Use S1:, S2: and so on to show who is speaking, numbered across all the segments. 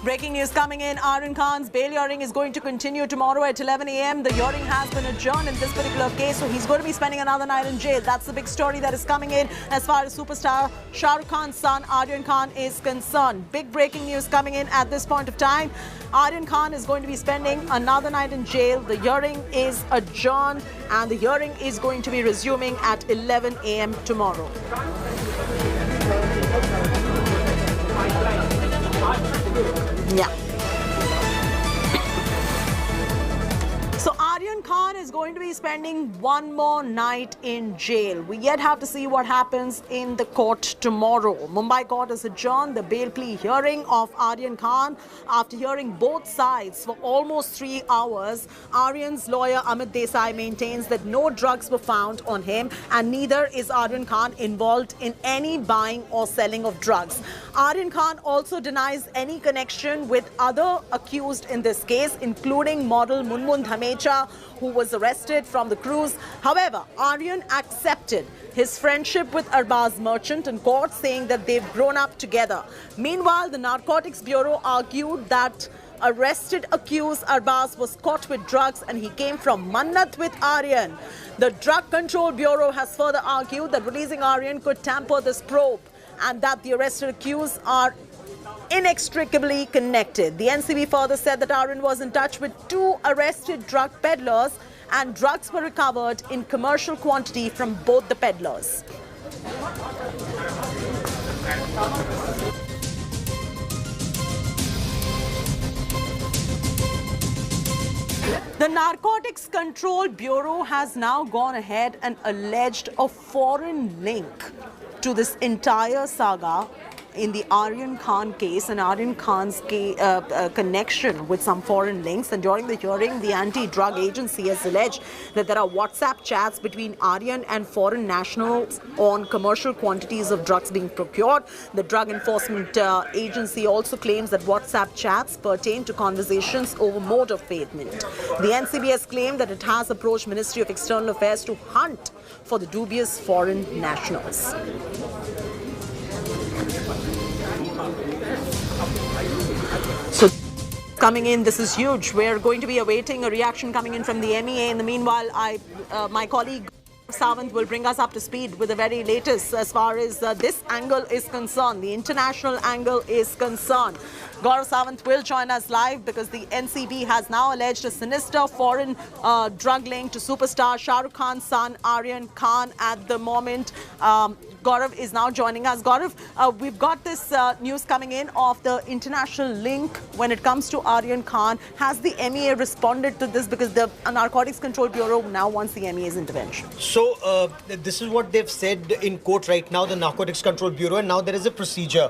S1: Breaking news coming in. Aryan Khan's bail hearing is going to continue tomorrow at 11 a.m. The hearing has been adjourned in this particular case, so he's going to be spending another night in jail. That's the big story that is coming in as far as superstar Shah Rukh Khan's son Aryan Khan is concerned. Big breaking news coming in at this point of time. Aryan Khan is going to be spending another night in jail. The hearing is adjourned and the hearing is going to be resuming at 11 a.m. tomorrow. Yeah. So Aryan Khan is going to be spending one more night in jail. We yet have to see what happens in the court tomorrow. Mumbai court has adjourned the bail plea hearing of Aryan Khan. After hearing both sides for almost 3 hours, Aryan's lawyer Amit Desai maintains that no drugs were found on him and neither is Aryan Khan involved in any buying or selling of drugs. Aryan Khan also denies any connection with other accused in this case, including model Munmun Dhamecha, who was arrested from the cruise. However, Aryan accepted his friendship with Arbaz Merchant in court, saying that they've grown up together. Meanwhile, the Narcotics Bureau argued that arrested accused Arbaz was caught with drugs and he came from Mannat with Aryan. The Drug Control Bureau has further argued that releasing Aryan could tamper this probe and that the arrested accused are inextricably connected. The NCB further said that Aryan was in touch with 2 arrested drug peddlers and drugs were recovered in commercial quantity from both the peddlers. The Narcotics Control Bureau has now gone ahead and alleged a foreign link to this entire saga in the Aryan Khan case and Aryan Khan's connection with some foreign links. And during the hearing, the anti-drug agency has alleged that there are WhatsApp chats between Aryan and foreign nationals on commercial quantities of drugs being procured. The Drug Enforcement Agency also claims that WhatsApp chats pertain to conversations over mode of payment. The NCB has claimed that it has approached Ministry of External Affairs to hunt for the dubious foreign nationals. So coming in, this is huge. We're going to be awaiting a reaction coming in from the MEA. In the meanwhile, my colleague Sawant will bring us up to speed with the very latest as far as this angle is concerned, the international angle is concerned. Gaurav Sawant will join us live because the NCB has now alleged a sinister foreign drug link to superstar Shah Rukh Khan's son Aryan Khan at the moment. Gaurav is now joining us. Gaurav, we've got this news coming in of the international link when it comes to Aryan Khan. Has the MEA responded to this? Because the Narcotics Control Bureau now wants the MEA's intervention.
S2: So this is what they've said in court right now, the Narcotics Control Bureau, and now there is a procedure.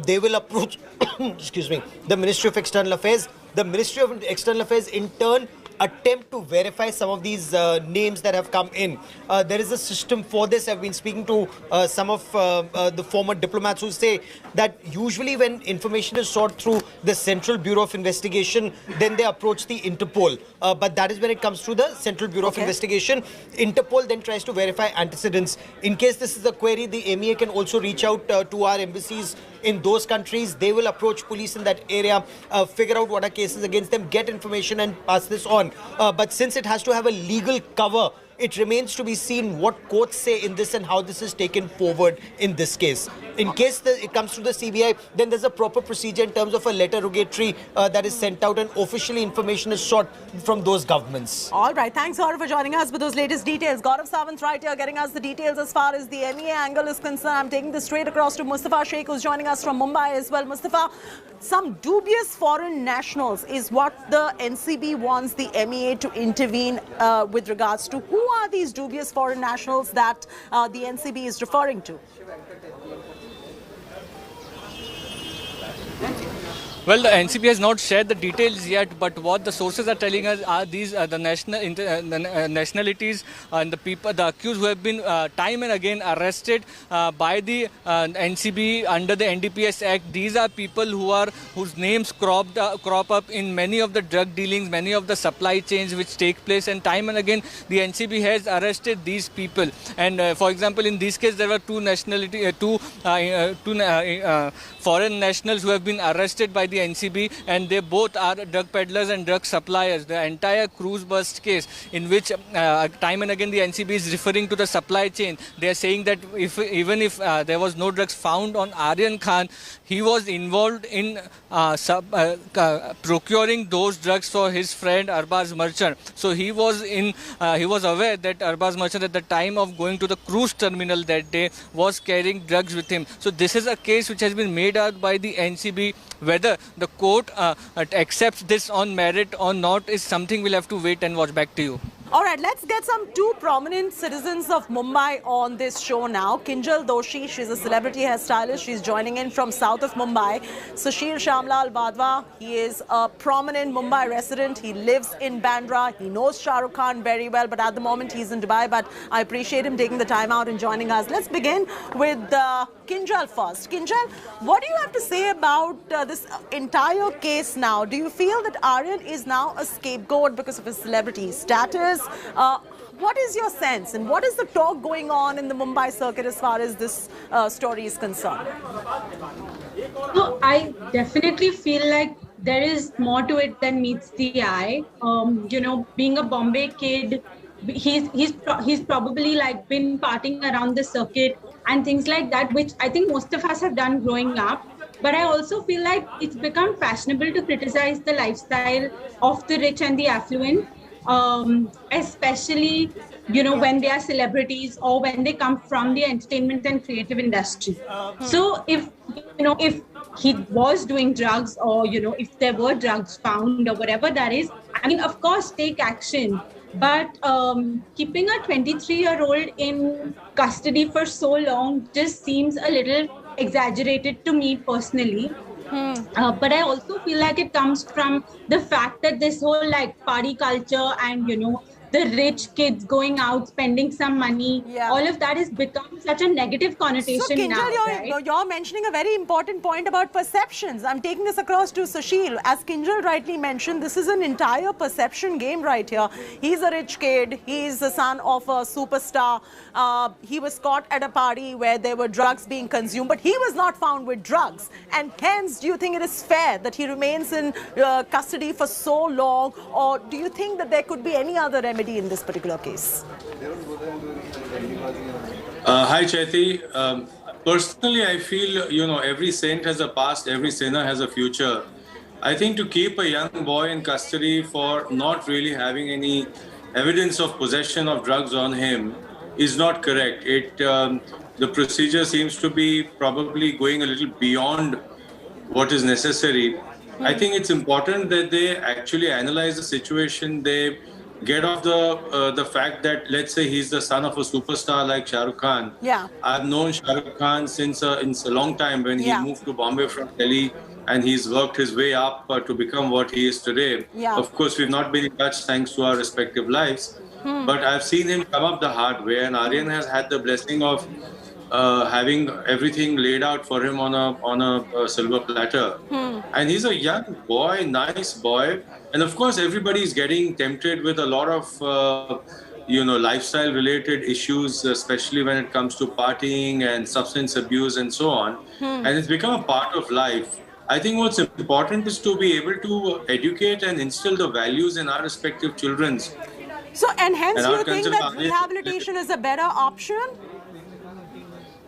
S2: They will approach, excuse me, the Ministry of External Affairs. The Ministry of External Affairs in turn attempt to verify some of these names that have come in. There is a system for this. I've been speaking to some of the former diplomats who say that usually when information is sought through the Central Bureau of Investigation, then they approach the Interpol. But that is when it comes to the Central Bureau of Investigation. Interpol then tries to verify antecedents. In case this is a query, the MEA can also reach out to our embassies in those countries. They will approach police in that area, figure out what are cases against them, get information and pass this on. But since it has to have a legal cover, it remains to be seen what courts say in this and how this is taken forward in this case. In case it comes to the CBI, then there's a proper procedure in terms of a letter rogatory that is sent out and officially information is sought from those governments.
S1: All right. Thanks, Gaurav, for joining us with those latest details. Gaurav Sawant right here getting us the details as far as the MEA angle is concerned. I'm taking this straight across to Mustafa Sheikh, who's joining us from Mumbai as well. Mustafa, some dubious foreign nationals is what the NCB wants the MEA to intervene with regards to. Who are these dubious foreign nationals that the NCB is referring to?
S3: Well, the NCB has not shared the details yet, but what the sources are telling us are these the nationalities and the people, the accused who have been time and again arrested by the NCB under the NDPS Act. These are people whose names crop up in many of the drug dealings, many of the supply chains which take place, and time and again the NCB has arrested these people. And for example, in this case, there were two foreign nationals who have been arrested by the the NCB, and they both are drug peddlers and drug suppliers. The entire cruise bust case, in which time and again the NCB is referring to the supply chain. They are saying that even if there was no drugs found on Aryan Khan, he was involved in procuring those drugs for his friend Arbaz Merchant. So he was aware that Arbaz Merchant at the time of going to the cruise terminal that day was carrying drugs with him. So this is a case which has been made out by the NCB. Whether the court accepts this on merit or not is something we'll have to wait and watch. Back to you.
S1: All right, let's get some two prominent citizens of Mumbai on this show now. Kinjal Doshi, she's a celebrity hairstylist. She's joining in from south of Mumbai. Sushil Shamlal Badwa, he is a prominent Mumbai resident. He lives in Bandra. He knows Shah Rukh Khan very well, but at the moment he's in Dubai. But I appreciate him taking the time out and joining us. Let's begin with Kinjal first. Kinjal, what do you have to say about this entire case now? Do you feel that Aryan is now a scapegoat because of his celebrity status? What is your sense, and what is the talk going on in the Mumbai circuit as far as this story is concerned?
S4: So I definitely feel like there is more to it than meets the eye. Being a Bombay kid, he's probably like been partying around the circuit and things like that, which I think most of us have done growing up. But I also feel like it's become fashionable to criticize the lifestyle of the rich and the affluent. Especially, when they are celebrities or when they come from the entertainment and creative industry. So if he was doing drugs, or, if there were drugs found or whatever that is, I mean, of course, take action. But keeping a 23-year-old in custody for so long just seems a little exaggerated to me personally. But I also feel like it comes from the fact that this whole party culture and, the rich kids going out, spending some money, all of that has become such a negative connotation. So, Kinjal,
S1: now, you're mentioning a very important point about perceptions. I'm taking this across to Sushil. As Kinjal rightly mentioned, this is an entire perception game right here. He's a rich kid. He's the son of a superstar. He was caught at a party where there were drugs being consumed, but he was not found with drugs. And hence, do you think it is fair that he remains in custody for so long? Or do you think that there could be any other remedy in this particular case?
S5: Hi, Chaiti. Personally, I feel, every saint has a past, every sinner has a future. I think to keep a young boy in custody for not really having any evidence of possession of drugs on him is not correct. The procedure seems to be probably going a little beyond what is necessary. I think it's important that they actually analyze the situation. They get off the fact that, let's say, he's the son of a superstar like Shah Rukh Khan.
S1: Yeah.
S5: I've known Shah Rukh Khan since a long time, when he moved to Bombay from Delhi, and he's worked his way up to become what he is today.
S1: Yeah.
S5: Of course, we've not been in touch thanks to our respective lives, but I've seen him come up the hard way, and Aryan has had the blessing of having everything laid out for him on a silver platter. And he's a young boy, nice boy. And of course, everybody is getting tempted with a lot of, lifestyle related issues, especially when it comes to partying and substance abuse and so on. And it's become a part of life. I think what's important is to be able to educate and instill the values in our respective children's.
S1: So, and hence you think that rehabilitation is a better option?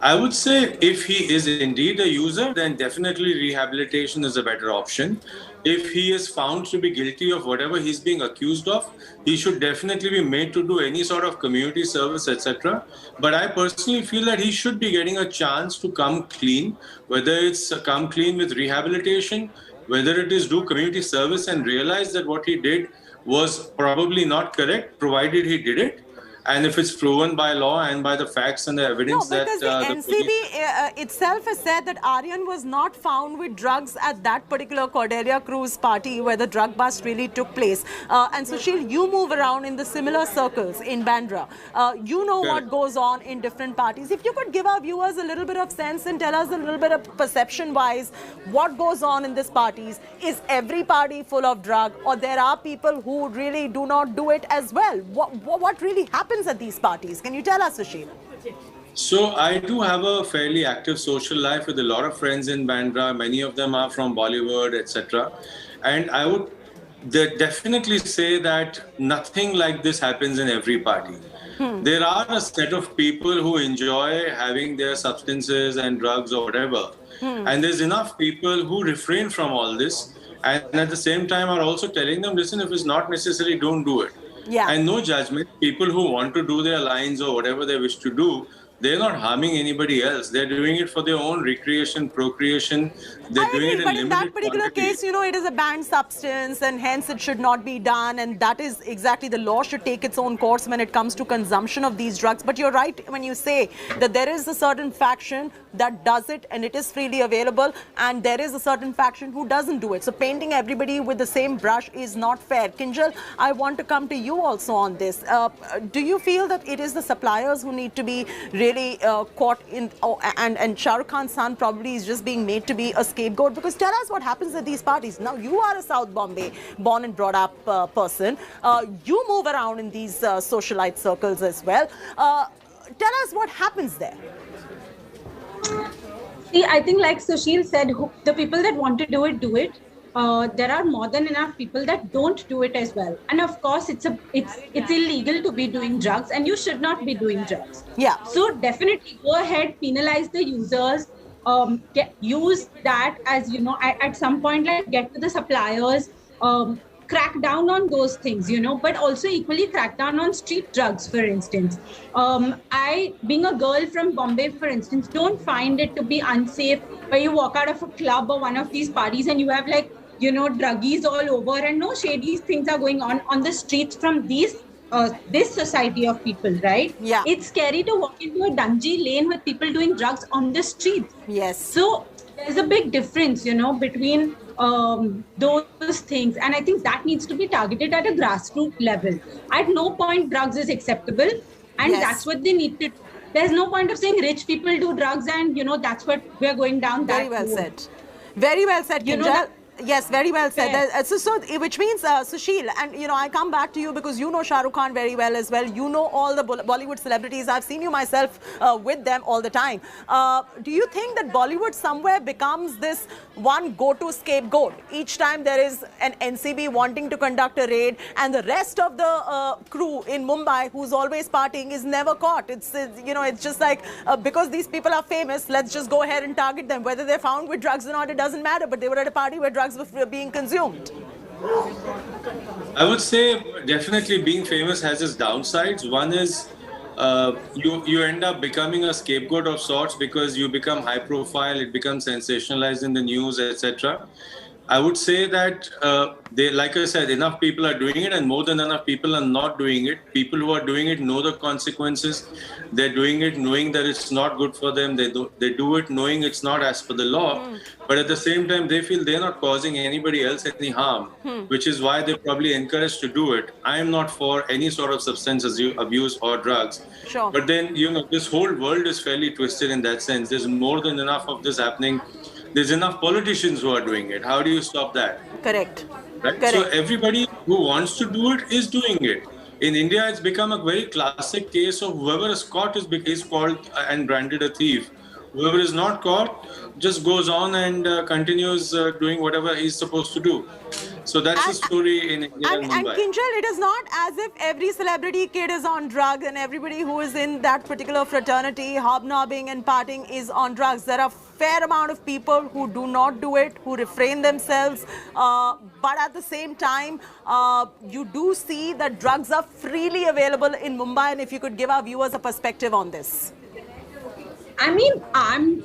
S5: I would say if he is indeed a user, then definitely rehabilitation is a better option. If he is found to be guilty of whatever he's being accused of, he should definitely be made to do any sort of community service, etc. But I personally feel that he should be getting a chance to come clean, whether it's come clean with rehabilitation, whether it is do community service and realize that what he did was probably not correct, provided he did it. And if it's proven by law and by the facts and the evidence
S1: that... No, because the NCB itself has said that Aryan was not found with drugs at that particular Cordelia Cruise party where the drug bust really took place. And Sushil, you move around in the similar circles in Bandra. You know what goes on in different parties. If you could give our viewers a little bit of sense and tell us a little bit of perception-wise what goes on in these parties. Is every party full of drug, or there are people who really do not do it as well? What really happens at these parties? Can you tell us, Sushil?
S5: So I do have a fairly active social life with a lot of friends in Bandra. Many of them are from Bollywood, etc. And I would definitely say that nothing like this happens in every party. There are a set of people who enjoy having their substances and drugs or whatever. And there's enough people who refrain from all this. And at the same time are also telling them, listen, if it's not necessary, don't do it.
S1: Yeah.
S5: And no judgment. People who want to do their lines or whatever they wish to do, they're not harming anybody else. They're doing it for their own recreation, procreation. They're
S1: I
S5: doing
S1: agree,
S5: it in
S1: but in that
S5: limited
S1: particular
S5: quantities.
S1: case, it is a banned substance and hence it should not be done. And that is exactly, the law should take its own course when it comes to consumption of these drugs. But you're right when you say that there is a certain faction that does it and it is freely available, and there is a certain faction who doesn't do it. So painting everybody with the same brush is not fair. Kinjal, I want to come to you also on this. Do you feel that it is the suppliers who need to be really caught in, and Shah Rukh Khan's son probably is just being made to be a scapegoat? Because tell us what happens at these parties. Now, you are a South Bombay born and brought up person. You move around in these socialite circles as well. Tell us what happens there.
S4: See, I think like Sushil said, the people that want to do it, do it. There are more than enough people that don't do it as well. And of course, it's illegal to be doing drugs, and you should not be doing drugs.
S1: Yeah.
S4: So definitely go ahead, penalize the users. Use that as, at some point, like get to the suppliers, crack down on those things, but also equally crack down on street drugs, for instance. I, being a girl from Bombay, for instance, don't find it to be unsafe where you walk out of a club or one of these parties and you have druggies all over, and no shady things are going on the streets from this society of people, right?
S1: Yeah.
S4: It's scary to walk into a dungy lane with people doing drugs on the streets.
S1: Yes.
S4: So there's a big difference, between those things. And I think that needs to be targeted at a grassroots level. At no point drugs is acceptable. And
S1: Yes.
S4: that's what they need to do. There's no point of saying rich people do drugs and, that's what we're going down that
S1: Very well
S4: road.
S1: said. Very well said, Kinjal. Yes, very well said.
S4: Yes.
S1: So, which means, Sushil, and I come back to you because you know Shah Rukh Khan very well as well. You know all the Bollywood celebrities. I've seen you myself with them all the time. Do you think that Bollywood somewhere becomes this one go-to scapegoat each time there is an NCB wanting to conduct a raid, and the rest of the crew in Mumbai who's always partying is never caught? It's just like because these people are famous, let's just go ahead and target them. Whether they're found with drugs or not, it doesn't matter. But they were at a party where drugs were being consumed.
S5: I would say definitely being famous has its downsides. One is you end up becoming a scapegoat of sorts because you become high profile, it becomes sensationalized in the news, etc. I would say that like I said, enough people are doing it, and more than enough people are not doing it. People who are doing it know the consequences. They're doing it knowing that it's not good for them. They do it knowing it's not as per the law. But at the same time, they feel they're not causing anybody else any harm, which is why they're probably encouraged to do it. I am not for any sort of substance abuse or drugs.
S1: Sure.
S5: But then, this whole world is fairly twisted in that sense. There's more than enough of this happening. There's enough politicians who are doing it. How do you stop that?
S1: Correct.
S5: Right?
S1: Correct.
S5: So everybody who wants to do it is doing it. In India, it's become a very classic case of whoever is caught is called and branded a thief. Whoever is not caught just goes on and continues doing whatever he's supposed to do. So that's the story in India and
S1: And
S5: Mumbai.
S1: Kinjal, it is not as if every celebrity kid is on drugs and everybody who is in that particular fraternity, hobnobbing and partying, is on drugs. There are a fair amount of people who do not do it, who refrain themselves. But at the same time, you do see that drugs are freely available in Mumbai. And if you could give our viewers a perspective on this.
S4: I mean,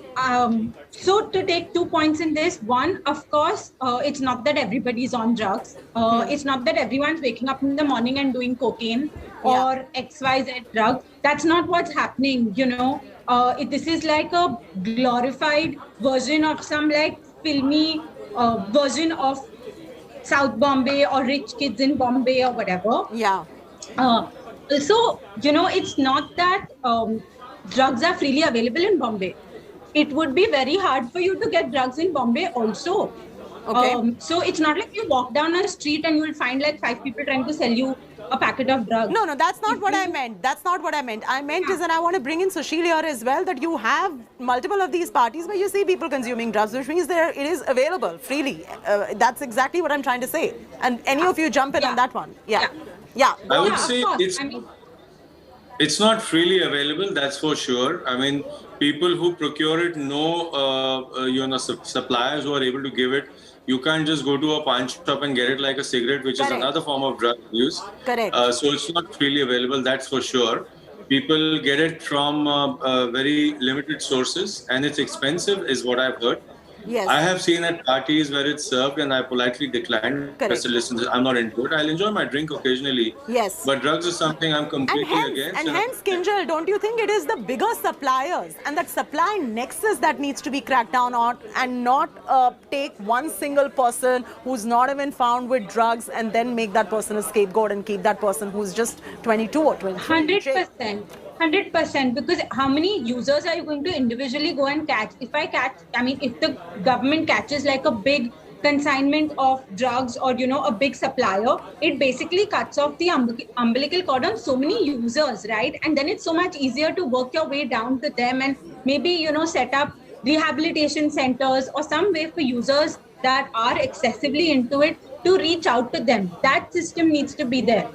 S4: so to take 2 points in this. One, of course, it's not that everybody's on drugs. It's not that everyone's waking up in the morning and doing cocaine or XYZ drug. That's not what's happening, this is like a glorified version of some like filmy version of South Bombay or rich kids in Bombay or whatever.
S1: Yeah.
S4: So, it's not that drugs are freely available in Bombay. It would be very hard for you to get drugs in Bombay also.
S1: Okay.
S4: So it's not like you walk down a street and you will find like 5 people trying to sell you a packet of drugs.
S1: No, that's not what I meant. That's not what I meant. I meant is, and I want to bring in Sushil here as well, that you have multiple of these parties where you see people consuming drugs, which means it is available freely. That's exactly what I'm trying to say. And any of you jump in on that one. Yeah.
S5: I would
S4: Yeah,
S5: say
S4: of course.
S5: it's not freely available, that's for sure. I mean, people who procure it know, suppliers who are able to give it. You can't just go to a pawn shop and get it like a cigarette, which is another form of drug use.
S1: Correct.
S5: So it's not freely available, that's for sure. People get it from very limited sources, and it's expensive, is what I've heard.
S1: Yes.
S5: I have seen at parties where it's served, and I politely declined. I said, listen, I'm not into it. I'll enjoy my drink occasionally.
S1: Yes.
S5: But drugs is something I'm completely against.
S1: And hence, Kinjal, don't you think it is the bigger suppliers and that supply nexus that needs to be cracked down on, and not take one single person who's not even found with drugs and then make that person a scapegoat and keep that person who's just 22 or 23?
S4: 100%. 100%, because how many users are you going to individually go and catch? If the government catches like a big consignment of drugs or, a big supplier, it basically cuts off the umbilical cord on so many users, right? And then it's so much easier to work your way down to them and maybe, set up rehabilitation centers or some way for users that are excessively into it to reach out to them. That system needs to be there.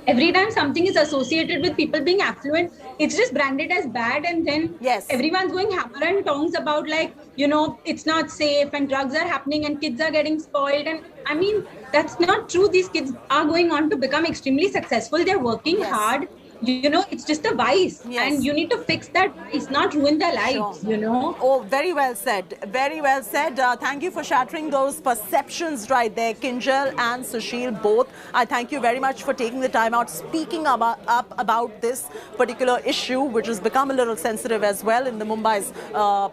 S4: Every time something is associated with people being affluent, it's just branded as bad, and then everyone's going hammer and tongs about it's not safe and drugs are happening and kids are getting spoiled. And I mean, that's not true. These kids are going on to become extremely successful. They're working hard. It's just a vice, and you need to fix that vice, not ruin their lives,
S1: Oh, very well said. Very well said. Thank you for shattering those perceptions right there, Kinjal and Sushil, both. I thank you very much for taking the time out, speaking about this particular issue, which has become a little sensitive as well in the Mumbai's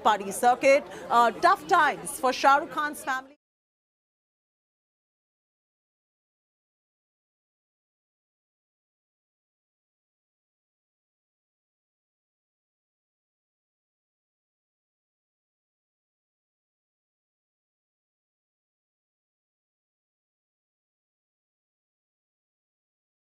S1: party circuit. Tough times for Shah Rukh Khan's family.